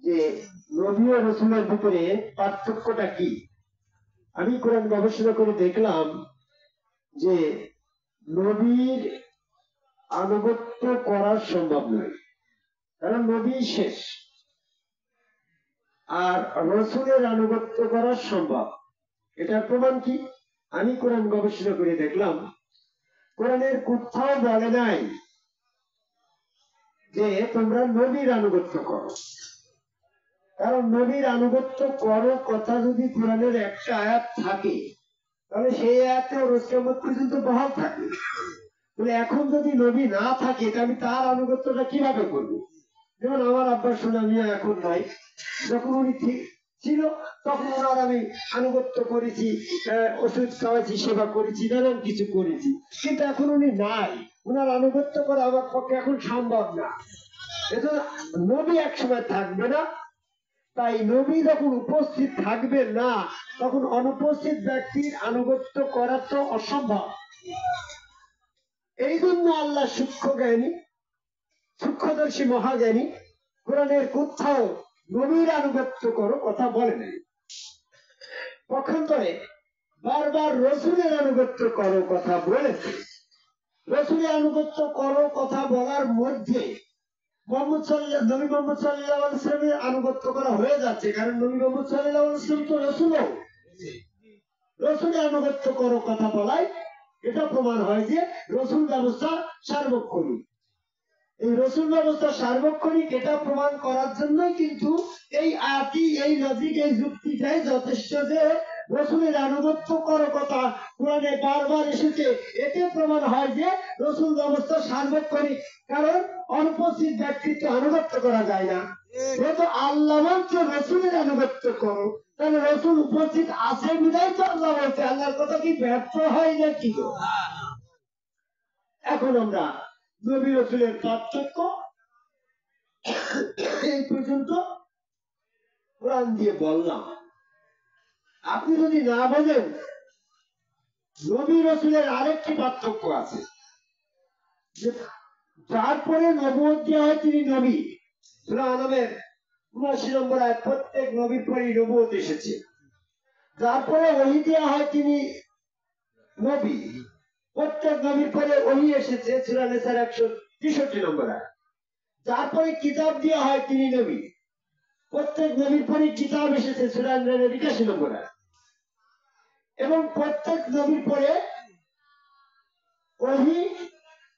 যে নবী ও রাসূলের ভিতরে পার্থক্যটা কি। আমি কোরআন গবেষণা করে দেখলাম যে নবীর আনুগত্য করা সম্ভব নয়, কারণ নবী শেষ, আর রাসূলের আনুগত্য করা সম্ভব। এটার প্রমাণ কি? আমি কোরআন গবেষণা করে দেখলাম কোরআনের কোথাও বলে নাই যে তোমরা নবীর আনুগত্য করো। কারণ নবীর আনুগত্য করো কথা যদি কোরআনের একটা আয়াত থাকে তাহলে সেই আয়াতে কিয়ামত পর্যন্ত বহাল থাকে। তাহলে এখন যদি নবী না থাকে আমি তার আনুগত্যটা কিভাবে করব? যেমন আমার আব্বার সোনা মিয়া এখন নাই, যখন উনি ঠিক ছিল তখন ওনার আমি আনুগত্য করেছি, ওষুধ খাওয়াইছি, সেবা করেছি, নানান কিছু করেছি। কিন্তু এখন উনি নাই, ওনার আনুগত্য করা আমার পক্ষে এখন সম্ভব না। এজন্য নবী একসময় থাকবে না, তাই নবী যখন উপস্থিত থাকবে না তখন অনুপস্থিত ব্যক্তির আনুগত্য করা তো অসম্ভব। এই জন্য আল্লাহ সূক্ষ্ম জ্ঞানী, সূক্ষ্মদর্শী মহাজ্ঞানী কোরআনের কোথাও নবীর আনুগত্য করো কথা বলে নাই। পক্ষান্তরে বারবার রাসূলের আনুগত্য করো কথা বলেছে। রাসূলের আনুগত্য করো কথা বলার মধ্যে নবী মুহাম্মদ সাল্লাল্লাহু আলাইহি ওয়াসাল্লামের আনুগত্য করা হয়ে যাচ্ছে, কারণ নবী মুহাম্মদ সাল্লাল্লাহু আলাইহি ওয়াসাল্লাম তো রাসূলও। রাসূলের আনুগত্য করো কথা বলায় এটা প্রমাণ হয় যে রাসূল ব্যবস্থা সার্বক্ষণিক। এই রাসূল ব্যবস্থা সার্বক্ষণিক এটা প্রমাণ করার জন্যই কিন্তু এই আয়াতি, এই লজিক, এই যুক্তিটাই যথেষ্ট যে রাসূলের আনুগত্য করো কথা কোরআনে বারবার এসেছে। এতে প্রমাণ হয় যে রাসূল ব্যবস্থা সার্বক্ষণিক, কারণ অনুপস্থিত ব্যক্তিত্ব আনুগত্য করা যায় না। যেহেতু আল্লাহ বলছে রাসূলের আনুগত্য করো, তাহলে রাসূল উপস্থিত আছে বিধায় তো আল্লাহ বলছে। আল্লাহর কথা কি ব্যর্থ হয় নাকি? এখন আমরা নবী রাসূলের পার্থক্য এই পর্যন্ত কোরআন দিয়ে বললাম। আপনি যদি না বোঝেন, নবী রাসূলের আরেকটি পার্থক্য আছে, যার পরে নবুয়ত দেওয়া হয় তিনি নবী। সূরা আনামের ৭৯ নম্বর আয়াত, প্রত্যেক নবীর পরে নবুয়ত এসেছে। যার পরে ওহী দেওয়া হয় তিনি নবী, প্রত্যেক নবীর পরে ওহী এসেছে। সূরা নিসার ১৬৩ নম্বর আয়াত। যার পরে কিতাব দেওয়া হয় তিনি নবী, প্রত্যেক নবীর পরে কিতাব এসেছে। সূরা ইমরানের ৮১ নম্বর আয়াত। এবং প্রত্যেক নবীর পরে ওহী,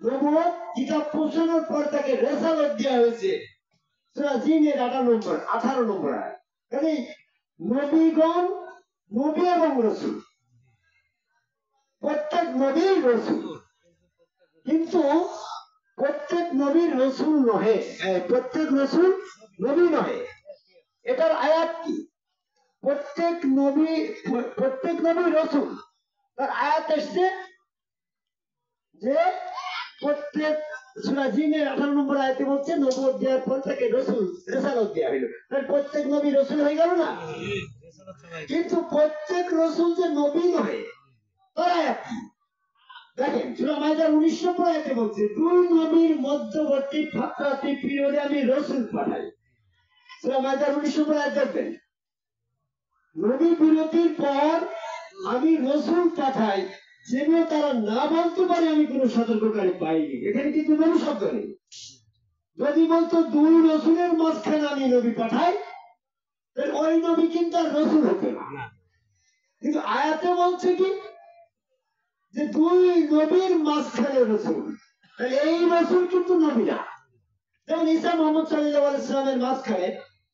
নবুয়ত, কিতাব পৌঁছানোর পর তাকে রিসালাত দেওয়া হয়েছে। সূরা জিনের ১৮ নম্বর আয়াত। মানে নবীগণ, নবী এবং রাসূল, প্রত্যেক নবীর রাসূল, কিন্তু প্রত্যেক নবীর রাসূল নহে, প্রত্যেক রাসূল নবী নহে। এটার আয়াত কি? প্রত্যেক নবী রাসূল, তার আয়াত এসছে যে প্রত্যেক, সূরা জিনের ১৮ নম্বর আয়াতে বলছে নবুয়ত দেওয়ার পর তাকে রাসূল, রিসালাত দেওয়া হলো। তাহলে প্রত্যেক নবী রাসূল হয়ে গেল না? কিন্তু প্রত্যেক রাসূল যে নবী নয় তার আয়াত কি? দেখেন, সূরা মাইদার ১৯ নম্বর আয়াতে বলছে দুই নবীর মধ্যবর্তী ফাতরাতি পিরিয়ডে আমি রাসূল পাঠাই। সূরা মাইদার ১৯ নম্বর আয়াত দেখবেন, নবী বিরতির পর আমি রাসূল পাঠাই যেন তারা না বলতে পারে আমি কোন সতর্ককারী পাইনি। এখানে কিন্তু নবী শব্দ নেই। যদি বলতো দুই রাসূলের মাঝখানে আমি নবী পাঠাই, তাহলে ওই নবী কিন্তু আর রাসূল হতো না। কিন্তু আয়াতে বলছে কি যে দুই নবীর মাঝখানে রাসূল, তাহলে এই রাসূল কিন্তু নবী না। যেমন ঈসা মুহাম্মদ সাল্লাল্লাহু আলাইহি ওয়াসাল্লামের মাঝখানে,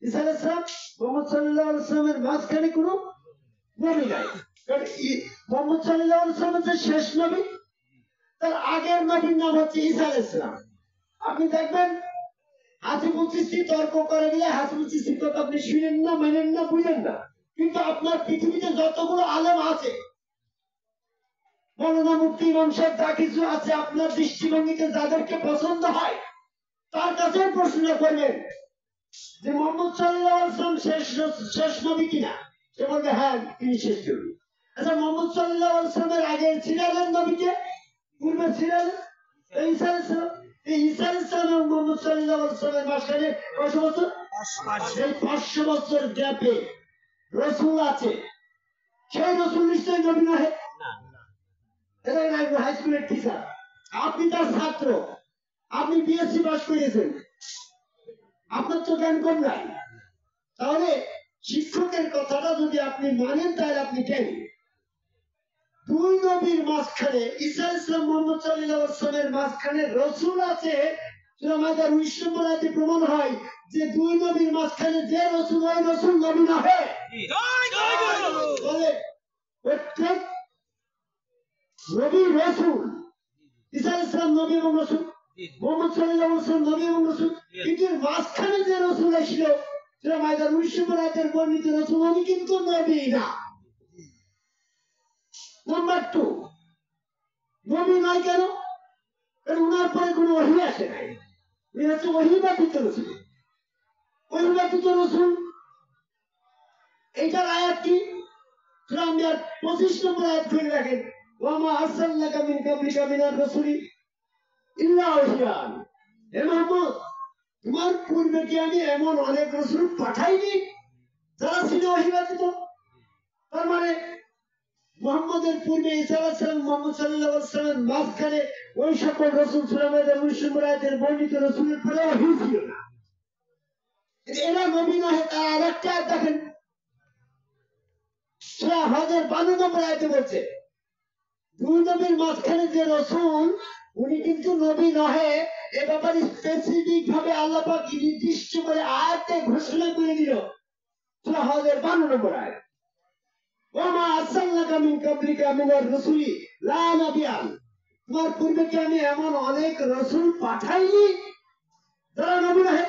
ঈসা আলাইহিস সালাম মুহাম্মদ সাল্লাল্লাহু আলাইহি ওয়াসাল্লামের মাঝখানে কোনো নবী নাই। কারণ মুহাম্মদ সাল্লাল্লাহু আলাইহি ওয়াসাল্লাম যে শেষ নবী, তার আগের নবীর নাম হচ্ছে ঈসা আলাইহিস সালাম। আপনি দেখবেন হাসিবুল চিশতি তর্ক করে গেলে হাসিবুল চিশতির কথা আপনি শুনেন না, মানেন না, বুঝেন না। কিন্তু আপনার পৃথিবীতে যতগুলো আলেম আছে, মৌলানা মুফতি ইমাম সাহেব যা কিছু আছে, আপনার দৃষ্টিভঙ্গিতে যাদেরকে পছন্দ হয় তার কাছে প্রশ্ন করবেন যে মুহাম্মদ সাল্লাল্লাহু আলাইহি ওয়াসাল্লাম শেষ নবী কিনা। সে বলবে হ্যাঁ তিনি শেষ নবী। আচ্ছা, মুহাম্মদ সাল্লাল্লাহু আলাইহি ওয়াসাল্লামের আগে ছিলেন নবীকে, পূর্বে ছিলেন ঈসা আলাইহিস সালাম। এই ঈসা আলাইহিস সালাম এবং মুহাম্মদ সাল্লাল্লাহু আলাইহি ওয়াসাল্লামের মাঝখানে কত বছর? এই 500 বছর গ্যাপে রসুল আছে। সেই রসুল নিশ্চয়ই নবী নহে। এটা না, হাই স্কুলের টিচার, আপনি তার ছাত্র, আপনি বিএসসি পাস করেছেন, আপনার তো জ্ঞান কম নাই। তাহলে শিক্ষকের কথাটা যদি আপনি মানেন তাহলে আপনি কেন? দুই নবীর মাঝখানে ঈসা আলাইহিস সালাম মুহাম্মদ সাল্লাল্লাহু আলাইহি ওয়াসাল্লামের মাঝখানে রসুল আছে। আমাদের 19 নম্বর আয়াতে প্রমাণ হয় যে দুই নবীর মাঝখানে যে রসুল ওই রসুল নবী নহে। তাহলে প্রত্যেক নবী রসুল, ঈসা আলাইহিস সালাম নবী এবং রসুল, মুহাম্মদ সাল্লাল্লাহু আলাইহি ওয়াসাল্লাম নবী এবং রসুল, কিন্তু এর মাঝখানে যে রসুল আসলো সেটা আমাদের 19 নম্বর আয়াতের বর্ণিত রসুল, উনি কিন্তু নবী না। নাম্বার 2, নবী নয় কেন? কারণ ওনার পরে কোনো ওহী আসে নাই। উনি হচ্ছে ওহী ব্যতীত রসুল। ওহী ব্যতীত রসুল এইটার আয়াত কি? সূরা আম্বিয়ার 25 নম্বর আয়াত খুলে রাখেন, ওয়া মা আরসালনাকা মিন ক্বাবলিকা মিনার রাসূলি ইল্লা ওহিয়ান। হে মুহাম্মদ, তোমার পূর্বে কি আমি এমন অনেক রসুল পাঠাইনি যারা ছিল ওহী ব্যতীত? তার মানে মুহাম্মদের পূর্বে ঈসা আলাইহিস সালাম মুহাম্মদ সাল্লাল্লাহু আলাইহি ওয়াসাল্লামের মাঝখানে ওই সকল রসুল ছিল। আমাদের 19 নম্বর আয়াতের বর্ণিত রসুলের পরে ওহী ছিল না। এরা নবী নহে। তার আরেকটা আয়াত দেখেন, সূরা হজের 52 নম্বর আয়াতে বলছে দুই নবীর মাঝখানে যে রসুল উনি কিন্তু নবী নহে। এ ব্যাপারে স্পেসিফিক ভাবে আল্লাহ পাক নির্দিষ্ট করে আয়াতে ঘোষণা করে দিল। সূরা হজের 52 নম্বর আয়াত, ওয়া মা আরসালনাকা মিন ক্বাবলিকা মিনার রাসূলি লা নাবিয়ান। তোমার পূর্বে কি আমি এমন অনেক রসুল পাঠাইনি যারা নবী নহে?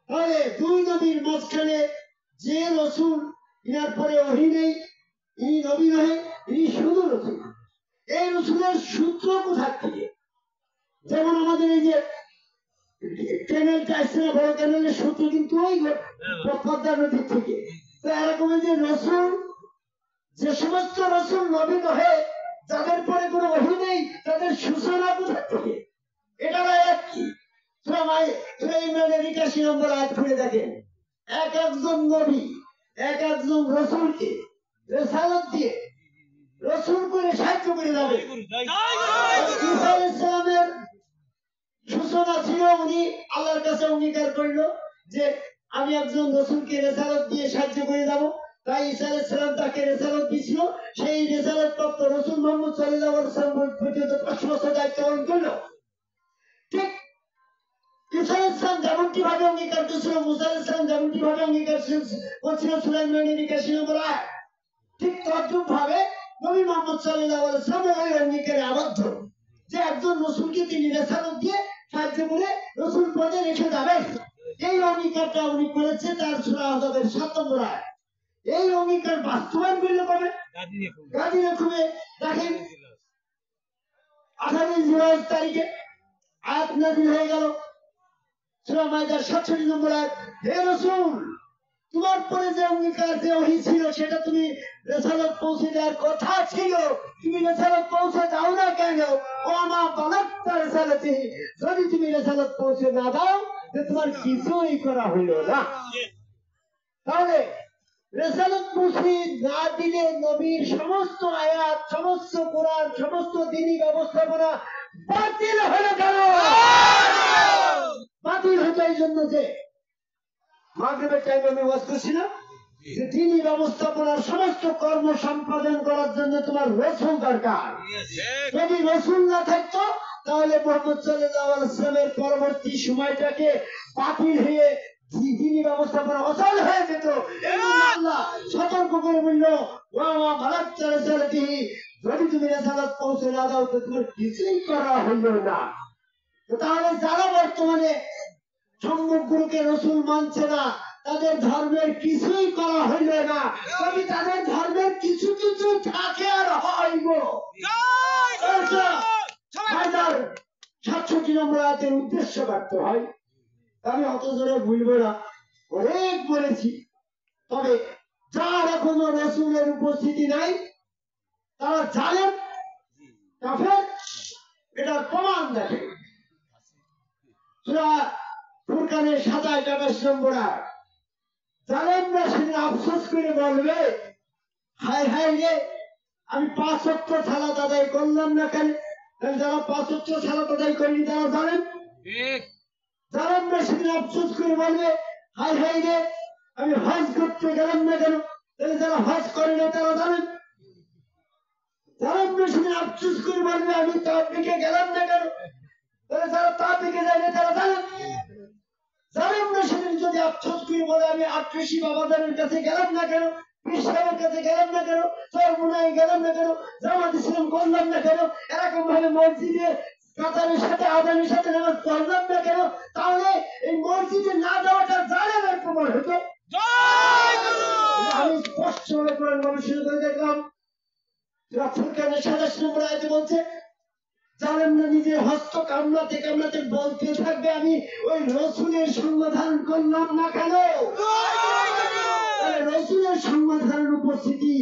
তাহলে দুই নবীর মাঝখানে যে রসুল, ইনার পরে ওহী নেই, ইনি নবী নহে, ইনি শুধু রসুল। এই রসুলের সূত্র কোথা থেকে? যেমন আমাদের এই যে ক্যানেলটা আসছে না, বড় ক্যানেলের সূত্র কিন্তু ওই পদ্মা নদীর থেকে। তো এরকম যে রসুল, যে সমস্ত রসুল নবী নহে, যাদের পরে কোনো ওহী নেই, তাদের সূচনা কোথা থেকে? এটার আয়াত কি? সূরা ইমরানের 81 নম্বর আয়াত খুলে দেখেন, এক একজন নবী এক একজন রসুলকে রিসালাত দিয়ে রসুল করে সাহায্য করে যাবে। ঈসা আলাইহিস সালামের সূচনা ছিল, উনি আল্লাহর কাছে অঙ্গীকার করলো যে আমি একজন রসুলকে রিসালাত দিয়ে সাহায্য করে যাব। তাই ঈসা আলাইহিস সালাম তাকে রিসালাত দিয়েছিল। সেই রিসালাত প্রাপ্ত রসুল মুহাম্মদ সাল্লাল্লাহু আলাইহি ওয়াসাল্লাম পর্যন্ত 5 বছর দায়িত্ব পালন করলো। ঠিক ঈসা আলাইহিস সালাম যেমনটি ভাবে অঙ্গীকার করেছিল, মুসা আলাইহিস সালাম যেমনটি ভাবে অঙ্গীকার করেছিল সূরা ইমরানের 81 নম্বর আয়াত, ঠিক তদ্রূপ ভাবে নবী মুহাম্মদ সাল্লাল্লাহু আলাইহি ওয়াসাল্লাম ওই অঙ্গীকারে আবদ্ধ যে একজন রসুলকে তিনি রিসালাত দিয়ে সাহায্য করে রসুল পদে রেখে যাবেন। এই অঙ্গীকারটা উনি করেছে তার সূরা আহজাবের 7 নম্বর আয়াত। এই অঙ্গীকার বাস্তবায়ন করলে পাবে গাজী রকমে দেখেন 28 জিলহজ তারিখে আয়াত নাযিল হয়ে গেল, সূরা মাইদার 67 নম্বর আয়াত, হে রাসূল, তোমার পরে যে অঙ্গীকার যে ওহী ছিল সেটা তুমি রিসালাত পৌঁছে দেওয়ার কথা ছিল, তুমি রিসালাত পৌঁছে দাও না কেন? ওয়া মা বালাগতা রিসালাতি, যদি তুমি রিসালাত পৌঁছে না দাও যে তোমার কিছুই করা হইল না। তাহলে রিসালাত পৌঁছে না দিলে নবীর সমস্ত আয়াত, সমস্ত কোরআন, সমস্ত দ্বীনি ব্যবস্থাপনা বাতিল হয়ে গেল। বাতিল হতো এই জন্য যে মাগরিবের টাইমে আমি ওয়াজ করছিলাম যে দ্বীনি ব্যবস্থাপনার সমস্ত কর্ম সম্পাদন করার জন্য তোমার রসুল দরকার। যদি রসুল না থাকতো তাহলে মুহাম্মদ সাল্লাল্লাহু আলাইহি ওয়াসাল্লামের পরবর্তী সময়টাকে বাতিল হয়ে দ্বীনি ব্যবস্থাপনা অচল হয়ে যেত। আল্লাহ সতর্ক করে বলল, ওয়া মা বালাগতা রিসালাতিহি, যদি তুমি রিসালাত পৌঁছে না দাও তো তোমার কিছুই করা হইল না। তাহলে যারা বর্তমানে সম্মুখ গুরুকে রসুল মানছে না, তাদের ধর্মের কিছুই করা হইল না। যদি তাদের ধর্মের কিছু কিছু থাকে আর হইব। 67 নম্বর আয়াতের উদ্দেশ্য ব্যক্ত হয়। আমি অত জোরে ভুলবো না, অনেক বলেছি। তবে যার এখনো রসুলের উপস্থিতি নাই তারা জানেন কাফের, এটার প্রমাণ দেখে। সূরা ফুরকানের 27-28 নম্বর আয়াত। জালেমরা সেদিন আফসোস করে বলবে, হায় হায় রে, আমি 5 ওয়াক্ত সালাত আদায় করলাম না কেন? যারা 5 ওয়াক্ত সালাত আদায় করেনি তারা জালেম। জালেমরা সেদিন আফসোস করে বলবে, হায় হায় রে, আমি হজ করতে গেলাম না কেন? তাহলে যারা হজ করে না তারা জালেম। জালেমরা সেদিন আফসোস করে বলবে, আমি তাবলিগে গেলাম না কেন? তাহলে যারা তাবলিগে যায় না তারা জালেম। জালেমরা সেদিন যদি আফসোস করে বলে, আমি 88 বাবাজানের কাছে গেলাম না কেন, পীর সাহেবের কাছে গেলাম না কেন, চরমুনায় গেলাম না কেন, জামাত ইসলাম করলাম না কেন, এরকম ভাবে মসজিদে কাতারের সাথে আদানের সাথে নামাজ পড়লাম না কেন, তাহলে এই মসজিদে না যাওয়াটা জালেমের প্রমাণ হতো। আমি স্পষ্ট ভাবে কোরআন গবেষণা করে দেখলাম, সূরা ফুরকানের 27 নম্বর আয়াতে বলছে, জালেমরা নিজের হস্ত কামড়াতে কামড়াতে বলতে থাকবে, আমি ওই রসুলের সঙ্গ ধারণ করলাম না কেন? রসুলের সঙ্গ ধারণ উপস্থিতি,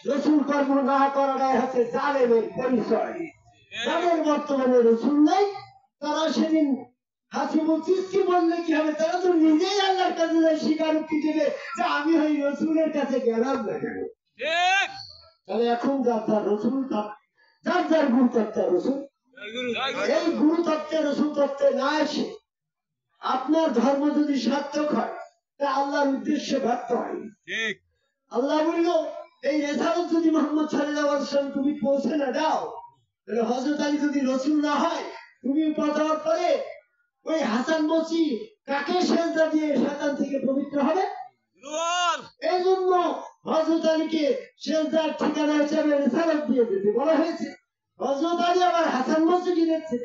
রসুল কর্ম না করাটাই হচ্ছে জালেমের পরিচয়। যাদের বর্তমানে রসুল নেই, তারা সেদিন হাসিমুল চিস্তি বললে কি হবে? তারা তো নিজেই আল্লাহর কাছে স্বীকারোক্তি দেবে যে আমি ওই রসুলের কাছে গেলাম না কেন। তাহলে এখন যার যার রসুল, যার যার গুরু তত্ত্ব রসুল, এই গুরু তত্ত্বে রসুল তত্ত্বে না এসে আপনার ধর্ম যদি সার্থক হয়, তা আল্লাহর উদ্দেশ্যে ব্যর্থ হয়। আল্লাহ বলল, এই রেসালত যদি মোহাম্মদ সাল্লাল্লাহু আলাইহি ওয়াসাল্লাম তুমি পৌঁছে না দাও, তাহলে হযরত আলী যদি রসুল না হয়, তুমি পাঠার পরে ওই হাসান বসি কাকে সেজদা দিয়ে শয়তান থেকে পবিত্র হবে? এই জন্য হযরত আলীকে সেজদার ঠিকানা হিসেবে রেসালত দিয়ে দিতে বলা হয়েছে। হযরত আলী আবার হাসান বসরিকে দিচ্ছে,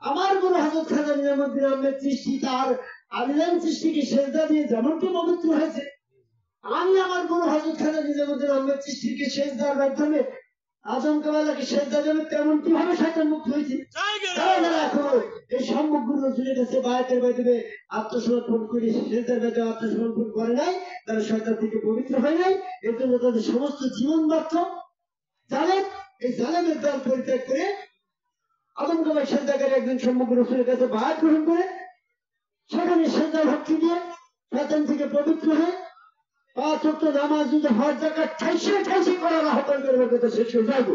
আমার গুরু হযরত খাজা নিজামুদ্দিন আহমেদ চিশতি তার আলিলাম চিশতিকে সেজদা দিয়ে যেমনটি পবিত্র হয়েছে, আমি আমার গুরু হযরত খাজা নিজামুদ্দিন আহমেদ চিশতিকে সেজদার মাধ্যমে আজম কামালাকে সেজদা দেবে, তেমন কিভাবে শয়তান মুক্ত হয়েছে। তারা এখনো এই সম্মুখ গুরু রসুলের কাছে বায়াতের মাধ্যমে আত্মসমর্পণ করে সেজদার মাধ্যমে আত্মসমর্পণ করে নাই, তারা শয়তান থেকে পবিত্র হয় নাই। এর জন্য তাদের সমস্ত জীবন ব্যর্থ। জালেম, এই জালেমের দল পরিত্যাগ করে আদম কামাল সেজদাকারী একজন সম্মুখ রসুলের কাছে বায়াত গ্রহণ করে সেখানে সেজদা ভক্তি দিয়ে শয়তান থেকে পবিত্র হয়ে 5 ওয়াক্ত নামাজ যদি হজ যাকাত ঠাইসে ঠাইসে করার আহ্বান করবে, কথা শেষ হয়ে যাবে।